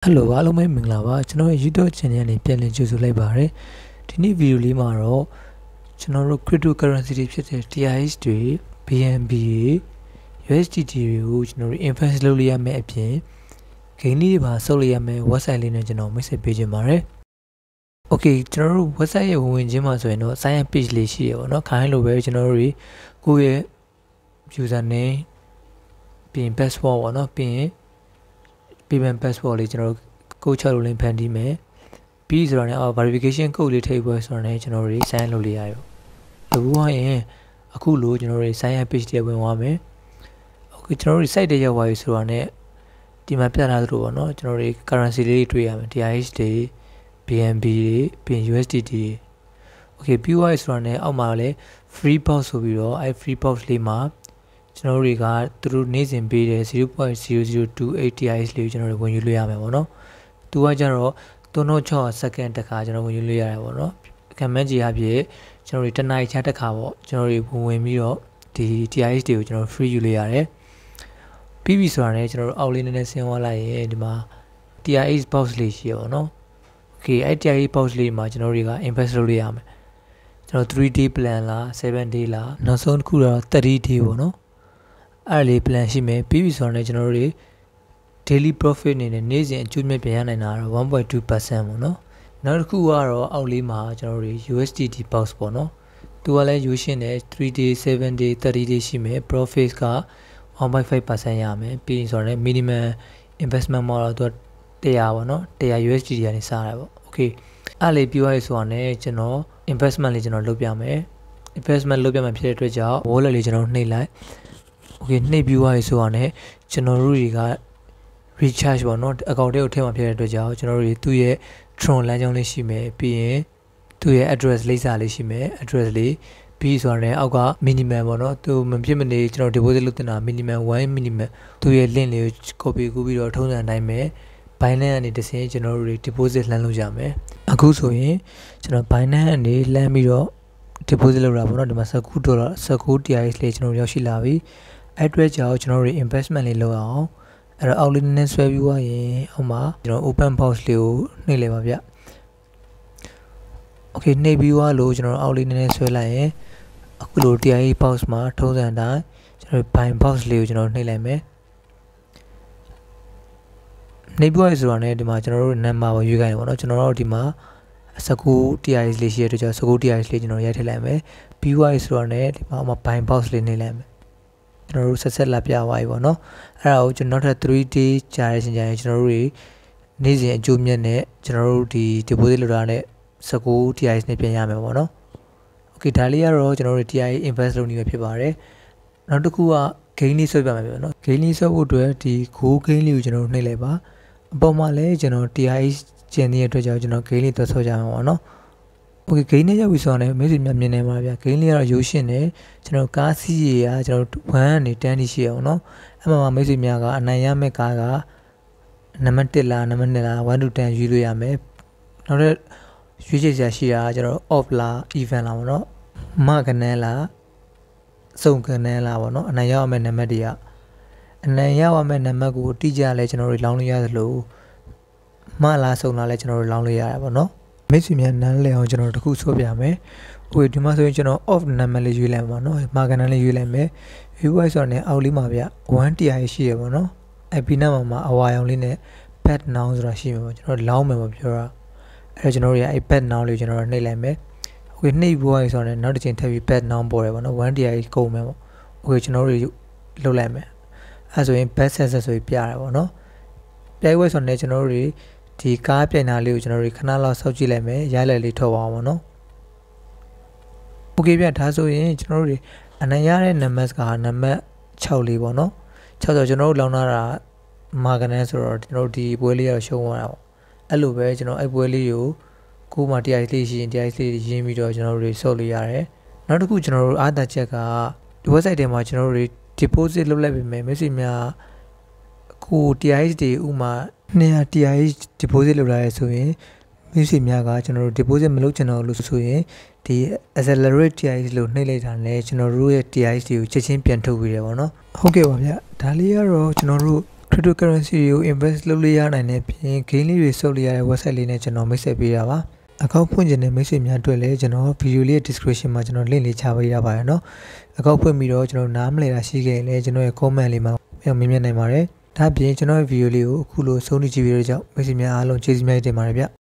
Hello အားလုံးပဲမင်္ဂလာပါကျွန်တော်ရဲ့ YouTube channel နဲ့ပြန်လည်ကြိုဆိုလိုက်ပါရစေဒီနေ့ဗီဒီယိုလေးမှာတော့ကျွန်တော်တို့ cryptocurrency တွေဖြစ်တဲ့ TRX တွေ BNB တွေ USDT တွေကိုကျွန်တော်တို့ invest လုပ်လို့ရမယ့်အပြင် gain လေးတွေပါဆုပ်လို့ရမယ့် website လေးနဲ့ကျွန်တော်မိတ်ဆက်ပေးခြင်းပါတယ် Okay ကျွန်တော်တို့ website ရဲ့ဝင်ခြင်းမှာဆိုရင်တော့ sign up page လေးရှိရပါတော့ခိုင်းလို့ပဲကျွန်တော်တို့ကိုယ့်ရဲ့ user name ပြီးရင် password ပေါ့နော်ပြီးရင်payment password လေးကျွန်တော်တို့ code ချလို့လင်းဖန်တီးမယ်ပြီးဆိုတော့လည်း verification code လေးထည့်ဖို့ဆိုတော့လည်းကျွန်တော်တို့ sign လုပ်လို့ရရောအခုကရင်အခုလို့ကျွန်တော်တို့ sign up page တွေဝင်သွားမယ် Okay ကျွန်တော်တို့ site တွေရောက်သွားပြီဆိုတော့လည်းဒီမှာပြထားသလိုပေါ့နော်ကျွန်တော်တို့ currency လေးတွေ့ရမယ် TRX တွေ BNB တွေပြီး USDT တွေ Okay ပြီးသွားပြီဆိုတော့လည်းအောက်မှာလည်း free box ဆိုပြီးတော့အဲ free box လေးမှာကျွန်တော်တို့ကသူတို့နေ့စဉ်ပေးတယ် 0.0028 TRX လေးကိုကျွန်တော်တို့ဝင်ယူလို့ရမယ်ပေါ့နော်သူကကျတော့3.6 second တခါကျွန်တော်ဝင်ယူလို့ရတယ်ပေါ့နော်ခံမှန်းကြည့်အဖြစ်ကျွန်တော်တို့တစ်နိုင်ချတစ်ခါပေါ့ကျွန်တော်တို့ဝင်ပြီးတော့ဒီ TRX တွေကိုကျွန်တော် free ယူလို့ရတယ်ပြီးပြီဆိုတာနဲ့ကျွန်တော်တို့အောက်လေးနည်းနည်းဆင်းသွားလိုက်ရင်ဒီမှာ TRX box လေးရှိရပေါ့နော် Okay အဲ TRX box လေးမှာကျွန်တော်တို့က invest လုပ်လို့ရမယ်ကျွန်တော်3 day plan လား7 day လားနောက်ဆုံးတစ်ခုတော့30 day ပေါ့နော်အဲ့လေး plan ရှိမယ်ပြီးပြီဆိုတော့လည်းကျွန်တော်တို့ daily profit အနေနဲ့နေ့စဉ်အကျိုးမြတ်ပြန်ရနိုင်တာတော့ 1.2% ပေါ့နော်နောက်တစ်ခုကတော့အောက်လေးမှာကျွန်တော်တို့ USDT box ပေါ့နော်သူကလည်းယူရှင်းတယ်3 day 7 day 30 day ရှိမယ် profit က 1.5% ရမယ်ပြီးရင်ဆိုတော့လည်း minimum investment မှာတော့သူက100ပေါ့နော်100 USDT ကနေစတာပေါ့ okay အဲ့လေးပြောရဆိုတော့လည်းကျွန်တော် investment လေးကျွန်တော်လုပ်ပြမယ် investment လုပ်ပြမယ်ဖြစ်တဲ့အတွက်ကြောင့် wallet လေးကျွန်တော်နှိပ်လိုက် Okay နှိပ်ပြီးသွားပြီဆိုတော့လည်းကျွန်တော်တို့တွေက recharge ပေါ့နော်အကောင့်ထဲကိုထည့်မှာဖြစ်တဲ့အတွက်ကြောင့်ကျွန်တော်တို့သူ့ရဲ့ Tron လမ်းကြောင်းလေးရှိမယ်ပြီးရင်သူ့ရဲ့ address လိပ်စာလေးရှိမယ် address လေးပြီးဆိုတော့လည်းအောက်က minimum ပေါ့နော်သူမဖြစ်မနေကျွန်တော် deposit လုပ်တင်တာ minimum 1 minimum သူ့ရဲ့ link လေးကို copy ကူးပြီးတော့ထုံးစံအတိုင်းပဲ Binance ကနေတစ်ဆင့်ကျွန်တော်တို့ deposit လှမ်းလုပ်ကြမယ်အခုဆိုရင်ကျွန်တော် Binance ကနေလှမ်းပြီးတော့ deposit လုပ်တာပေါ့နော်ဒီမှာ$19 TRX လေးကျွန်တော်ရောက်ရှိလာပြီအဲ့အတွက်ကြောင့်ကျွန်တော်တို့ investment လေးလုပ်အောင်အဲ့တော့အောက်လေးနည်းနည်းဆွဲပြီးသွားရင်အောက်မှာကျွန်တော် open box လေးကိုနှိပ်လိုက်ပါဗျ Okay နှိပ်ပြီးသွားလို့ကျွန်တော်အောက်လေးနည်းနည်းဆွဲလိုက်ရင်အခုလို TRX box မှာထုံးစံတိုင်းကျွန်တော် buy box လေးကိုကျွန်တော်နှိပ်လိုက်မယ်နှိပ်ပြီးသွားဆိုတော့လည်းဒီမှာကျွန်တော်တို့ number ကိုရွေးခိုင်းတယ်ပေါ့နော်ကျွန်တော်တို့ဒီမှာ19 TRX လေးရှိရတဲ့ကြောင့်19 TRX လေးကျွန်တော်ရိုက်ထည့်လိုက်မယ်ပြီးသွားဆိုတော့လည်းဒီမှာအောက်မှာ buy box လေးနှိပ်လိုက်မယ်ကျွန်တော်တို့ဆက်လာပြသွားပြီပေါ့နော်အဲ့ဒါကိုကျွန်တော်နောက်ထပ်3 day ကြာရခြင်းကြာရင်ကျွန်တော်တို့နေ့စဉ်အကျိုးမြတ်နဲ့ကျွန်တော်တို့ဒီ deposit လုပ်တာနဲ့19 TRX နဲ့ပြန်ရမယ်ပေါ့နော် Okay ဒါလေးကတော့ကျွန်တော်တို့ TRX invest လုပ်နေပဲဖြစ်ပါတယ်နောက်တစ်ခုက gain လေးဆွဲပြမယ်ပေါ့နော် gain လေးဆွဲဖို့အတွက်ဒီ go gain လေးကိုကျွန်တော်တို့နှိပ်လိုက်ပါအပေါ်မှာလည်းကျွန်တော် TRX ကျန်တဲ့အတွက်ကြောင့်ကျွန်တော် gain လေးတွက်ဆော့ကြမှာပေါ့နော် Okay gain နဲ့ရောက်ပြီဆိုတော့လည်းမိတ်ဆွေများမြင်နေမှာဗျာ gain လေးကတော့ရိုးရှင်းတယ်ကျွန်တော်ကားစီးရကျွန်တော်1ကနေ10တိရှိအောင်နော်အဲ့မှာမိတ်ဆွေများကအနိုင်ရမယ့်ကားကနံပါတ်1လားနံပါတ်2လား1 to 10ယူလို့ရမယ်နောက်တော့ရွေးချယ်စရာရှိတာကျွန်တော် off လား even လားပေါ့နော်မကနန်းလားစုံကနန်းလားပေါ့နော်အနိုင်ရမယ့်နံပါတ်တွေကအနိုင်ရမယ့်နံပါတ်ကိုတိကျလဲကျွန်တော်တို့လောင်းလို့ရသလိုမလားစုံလားလဲကျွန်တော်တို့လောင်းလို့ရတာပေါ့နော်မိတ်ဆွေများနန်းလဲအောင်ကျွန်တော်တခုဆိုပြမယ်ဟိုဒီမှာဆိုရင်ကျွန်တော် off နံပါတ်လေးရွေးလိုက်ပါနော်မာကနန်းလေးရွေးလိုက်မယ်ရွေးဖို့ဆိုတော့ねအောက်လေးမှာဗျ1 TRX ရှိရပါတော့အဲ့ပြီးနောက်မှာအဝါရောင်လေးနဲ့ pet now ဆိုတာရှိမှာပေါ့ကျွန်တော်လောင်းမယ်ပေါ့ပြောတာအဲ့တော့ကျွန်တော်တို့ရအဲ့ pet now လေးကျွန်တော်နှိပ်လိုက်မယ်โอเคနှိပ်ဖို့ရဆိုတော့နောက်တစ်ချိန်ထပ်ပြီး pet now ပေါ်တယ်ပေါ့နော်1 TRX ကုန်မယ်ပေါ့โอเคကျွန်တော်တို့လုပ်လိုက်မယ်အဲ့ဆိုရင် best success ဆိုပြီးပြရတယ်ပေါ့နော်ပြိုင်ဝဲဆိုတော့ကျွန်တော်တို့ဒီကားပြိုင်တာလေးကိုကျွန်တော်တို့ခဏလောက်စောင့်ကြည့်လိုက်မယ်ရိုက်လိုက်လေးထုတ်ပါအောင်ပေါ့နော်โอเคဗျဒါဆိုရင်ကျွန်တော်တို့အနိုင်ရတဲ့နံပါတ်ကနံပါတ်6လေးပေါ့နော်6ဆိုကျွန်တော်တို့လောင်းလာတာမာကနန်းဆိုတော့ကျွန်တော်တို့ဒီပွဲလေးရရှုံးသွားတာပေါ့အဲ့လိုပဲကျွန်တော်အဲ့ပွဲလေးကိုမှ TRX လေးရှိရင် TRX လေးရင်းပြီးတော့ကျွန်တော်တို့ဆော့လို့ရတယ်နောက်တစ်ခုကျွန်တော်တို့အားသာချက်ကဒီ website ထဲမှာကျွန်တော်တို့ deposit လုပ်လိုက်ပြီမယ်မိတ်ဆွေများကို TRX တွေဥမာ200 TRX deposit လုပ်လာရဲဆိုရင်မိတ်ဆွေများကကျွန်တော်တို့ deposit မလုပ်ချင်တော့လို့ဆိုရင်ဒီ accelerate TRX လို့နှိပ်လိုက်တာနဲ့ကျွန်တော်တို့ရဲ့ TRX တွေကိုချက်ချင်းပြန်ထုတ်ပြီးတယ်ပေါ့နော်ဟုတ်ကဲ့ပါဗျဒါလေးကတော့ကျွန်တော်တို့ cryptocurrency တွေကို invest လုပ်လို့ရနိုင်တဲ့ပြင် gain လေးတွေစုပ်လို့ရတဲ့ website လေးနဲ့ကျွန်တော်မိတ်ဆက်ပေးတာပါအကောင့်ဖွင့်ခြင်းနဲ့မိတ်ဆွေများအတွက်လည်းကျွန်တော် video လေး description မှာကျွန်တော် link လေးချပေးရပါတယ်เนาะအကောင့်ဖွင့်ပြီးတော့ကျွန်တော်နားမလည်တာရှိခဲ့ရင်လည်းကျွန်တော်ရဲ့ comment လေးမှာမေးမြန်းနိုင်ပါတယ်ဒါပြင်ကျွန်တော်ရဲ့ video လေးကိုအခုလိုဆုံးဖြတ်ကြည့်ပြီးတော့ကြောင့်မိတ်ဆွေများအားလုံးကျေးဇူးများတင်ပါတယ်ဗျ